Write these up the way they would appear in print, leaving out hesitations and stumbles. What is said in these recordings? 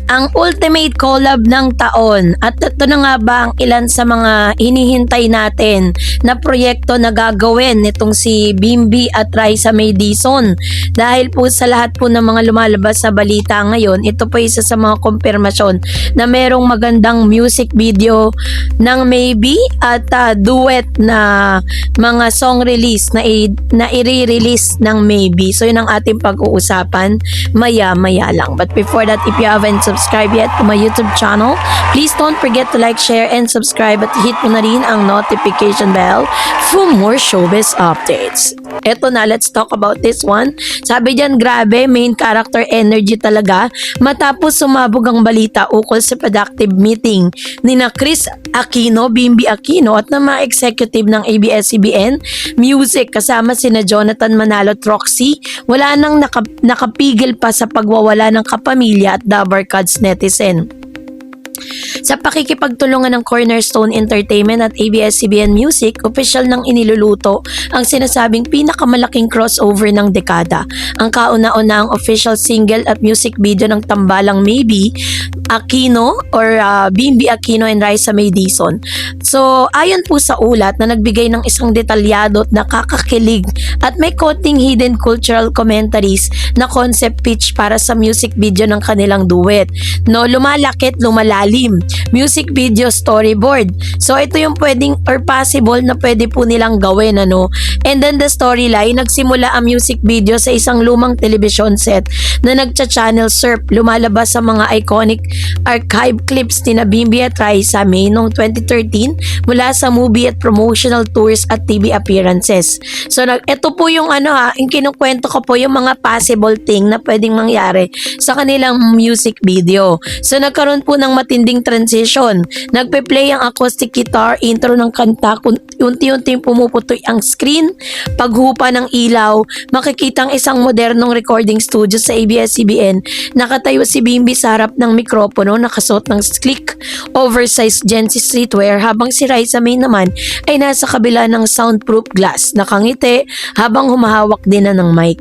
ang ultimate collab ng taon. At ito na nga ba ang ilan sa mga hinihintay natin na proyekto na gagawin nitong si Bimbi at Raisa May Dizon. Dahil po sa lahat po ng mga lumalabas sa balita ngayon, ito po isa sa mga kumpirmasyon na merong magandang music video ng Maybe at duet na mga song release na i-release ng Maybe. So yun ang ating pag-uusapan maya-maya lang. But before that, if you haven't subscribed yet to my YouTube channel, please don't forget to like, share, and subscribe at hit mo na rin ang notification bell for more showbiz updates. Eto na, let's talk about this one. Sabi diyan, grabe, main character energy talaga matapos sumabog ang balita ukol sa productive meeting ni na Chris Aquino, Bimbi Aquino at ng mga executive ng ABS-CBN Music kasama sina Jonathan Manalo at Roxy. Wala nang nakapigil pa sa pagwawala ng kapamilya at dabarkads netizen. Sa pakikipagtulungan ng Cornerstone Entertainment at ABS-CBN Music, official nang iniluluto ang sinasabing pinakamalaking crossover ng dekada. Ang kauna-unahang official single at music video ng tambalang Maybe Aquino or Bimbi Aquino and Raisa May Dizon. So, ayon po sa ulat na nagbigay ng isang detalyado at nakakakilig at may konting hidden cultural commentaries na concept pitch para sa music video ng kanilang duet. No, lumalakit, lumalalim. Music video storyboard. So, ito yung pwedeng or possible na pwede po nilang gawin, ano. And then the storyline, nagsimula ang music video sa isang lumang television set na nagcha-channel surf. Lumalabas sa mga iconic archive clips ni Bimbi at Raisa May noong 2013 mula sa movie at promotional tours at TV appearances. So, ito po yung yung kinukwento ko po yung mga possible thing na pwedeng mangyari sa kanilang music video. So, nagkaroon po ng matinding transition. Nagpe-play ang acoustic guitar intro ng kanta, unti-unting pumuputoy ang screen, paghupa ng ilaw, makikita ang isang modernong recording studio sa ABS-CBN. Nakatayo si Bimbi sa harap ng mikropono, nakasuot ng sleek, oversized Gen Z streetwear habang si Raisa May naman ay nasa kabila ng soundproof glass, nakangiti habang humahawak din na ng mic.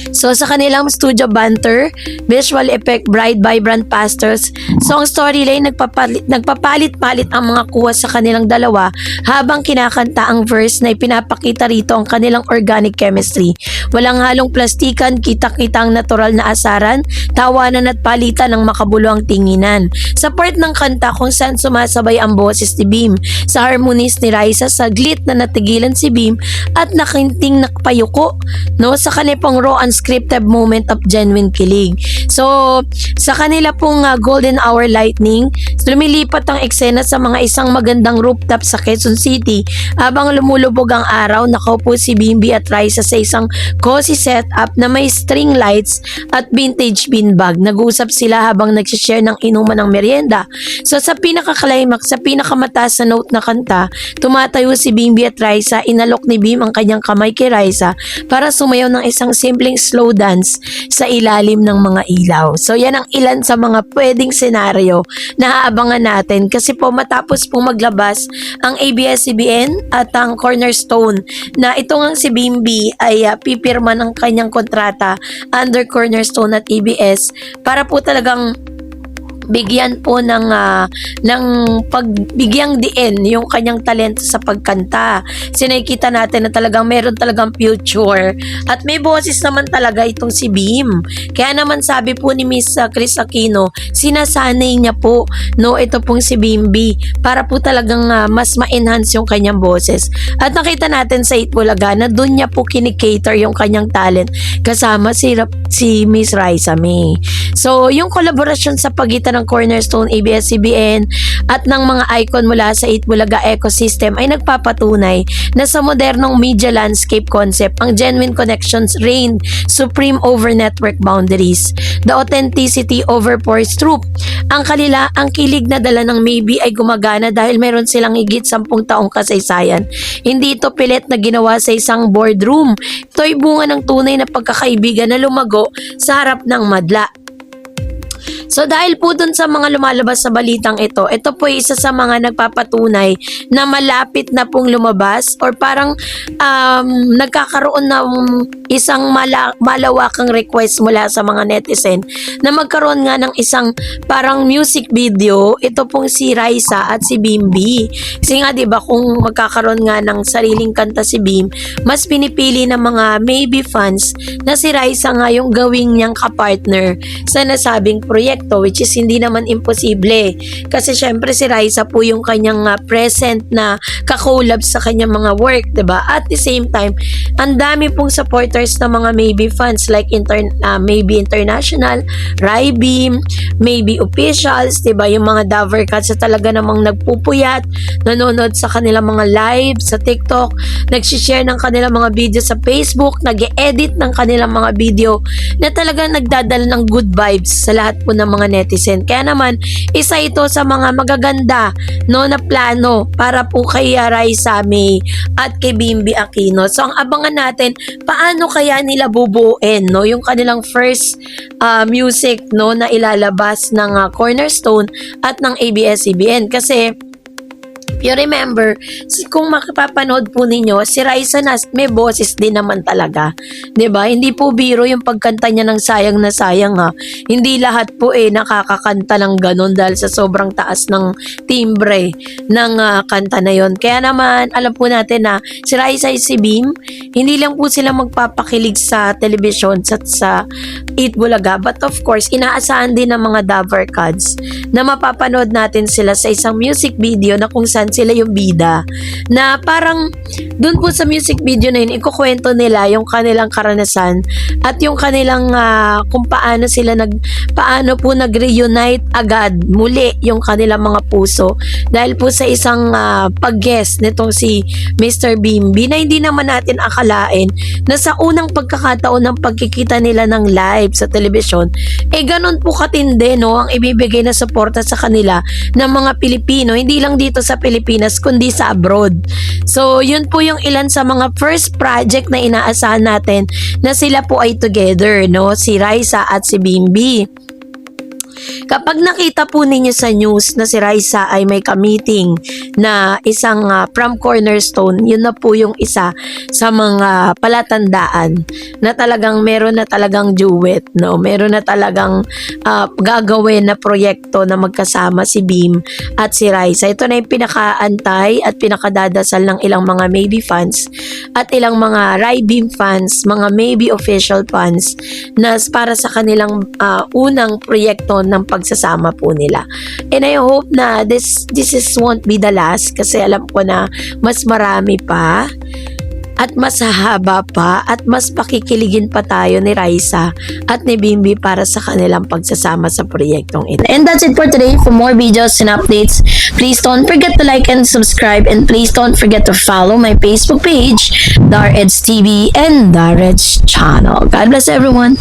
So, sa kanilang studio banter, visual effect, bright, vibrant pastels. So, ang storyline, nagpapalit-palit ang mga kuha sa kanilang dalawa habang kinakanta ang verse na ipinapakita rito ang kanilang organic chemistry. Walang halong plastikan, kita-kita ang natural na asaran, tawanan at palitan ng makabuluhang tinginan. Sa part ng kanta kung saan sumasabay ang boses ni Bim, sa harmonies ni Raisa, saglit na natigilan si Bim at nakinting nakpayuko, no, sa kanipang raw unscripted moment of genuine kilig. So, sa kanila pong golden hour lightning, lumilipat ang eksena sa mga isang magandang rooftop sa Quezon City. Habang lumulubog ang araw, nakaupo si Bimbi at Raisa sa isang cozy setup na may string lights at vintage beanbag. Nag-uusap sila habang nagsishare ng inuman ng merienda. So, sa pinaka-climax, sa pinakamataas na note na kanta, tumatayo si Bimbi at Raisa, inalok ni Bim ang kanyang kamay kay Raisa para sumayaw ng isang simpleng slow dance sa ilalim ng mga ilaw. So, yan ang ilan sa mga pwedeng senaryo na aabangan natin kasi po matapos po maglabas ang ABS-CBN at ang Cornerstone na ito nga si Bimbi ay pipirma ng kanyang kontrata under Cornerstone at ABS para po talagang bigyan po ng pagbigyang diin yung kanyang talento sa pagkanta. Sinakita natin na talagang meron talagang future at may boses naman talaga itong si Bim. Kaya naman sabi po ni Miss Chris Aquino, sinasanay niya po ito pong si Bimbi para po talagang mas ma-enhance yung kanyang boses. At nakita natin sa Itbulaga na doon niya po kinikater yung kanyang talent kasama si Miss Raisa May. So, yung collaboration sa pagitan ng Cornerstone, ABS-CBN at ng mga icon mula sa Itbulaga ecosystem ay nagpapatunay na sa modernong media landscape concept, ang genuine connections reign supreme over network boundaries. The authenticity overpours truth. Ang kilig na dala ng Maybe ay gumagana dahil meron silang higit 10 taong kasaysayan. Hindi ito pilit na ginawa sa isang boardroom. Ito ay bunga ng tunay na pagkakaibigan na lumago sa harap ng madla. So dahil po dun sa mga lumalabas sa balitang ito po isa sa mga nagpapatunay na malapit na pong lumabas or parang nagkakaroon ng isang malawakang request mula sa mga netizen na magkaroon nga ng isang parang music video. Ito pong si Raisa at si Bimbi. Kasi nga 'di ba kung magkakaroon nga ng sariling kanta si Bim, mas pinipili ng mga maybe fans na si Raisa nga yung gawing niyang kapartner sa nasabing proyekto, which is hindi naman imposible. Kasi syempre si Raisa po yung kanyang present na kakolab sa kanyang mga work, 'di ba? At the same time, ang dami pong supporters ng mga maybe fans like maybe international, Rai Bim, maybe officials, 'di ba? Yung mga Dover Cats sa talaga namang nagpupuyat, nanonood sa kanilang mga live sa TikTok, nag-share ng kanilang mga video sa Facebook, nag-edit ng kanilang mga video na talagang nagdadala ng good vibes sa lahat po ng mga netizen. Kaya naman, isa ito sa mga magaganda no na plano para po kay Raisa May at kay Bimbi Aquino. So ang abangan natin, paano kaya nila bubuuin no yung kanilang first music no na ilalabas ng Cornerstone at ng ABS-CBN. Kasi if you remember, kung makapapanood po ninyo, si Raisa na may boses din naman talaga. 'Di ba? Hindi po biro yung pagkanta niya ng sayang na sayang ha. Hindi lahat po nakakakanta ng ganun dahil sa sobrang taas ng timbre ng kanta na yon. Kaya naman, alam po natin na si Raisa at si Bim, hindi lang po sila magpapakilig sa telebisyon sa Eat Bulaga, but of course, inaasahan din ng mga Dover Cats na mapapanood natin sila sa isang music video na kung saan sila yung bida, na parang dun po sa music video na yun ikukwento nila yung kanilang karanasan at yung kanilang kung paano po nag-reunite agad muli yung kanilang mga puso dahil po sa isang pag-guest nitong si Mr. Bimbi na hindi naman natin akalain na sa unang pagkakataon ng pagkikita nila ng live sa telebisyon ganun po katindi no ang ibibigay na suporta sa kanila ng mga Pilipino, hindi lang dito sa Pilipinas kundi sa abroad. So yun po yung ilan sa mga first project na inaasahan natin na sila po ay together no, si Raisa at si Bimbi. Kapag nakita po ninyo sa news na si Raisa ay may ka-meeting na isang from Cornerstone, yun na po yung isa sa mga palatandaan na talagang meron na talagang duet, no? Meron na talagang gagawin na proyekto na magkasama si Bim at si Raisa. Ito na yung pinakaantay at pinakadadasal ng ilang mga maybe fans at ilang mga Rai Bim fans, mga maybe official fans na para sa kanilang unang proyekto ng pagsasama po nila. And I hope na this won't be the last kasi alam ko na mas marami pa at mas hahaba pa at mas pakikiligin pa tayo ni Raisa at ni Bimbi para sa kanilang pagsasama sa proyektong ito. And that's it for today. For more videos and updates, please don't forget to like and subscribe, and please don't forget to follow my Facebook page, Dareds TV and Dareds channel. God bless everyone.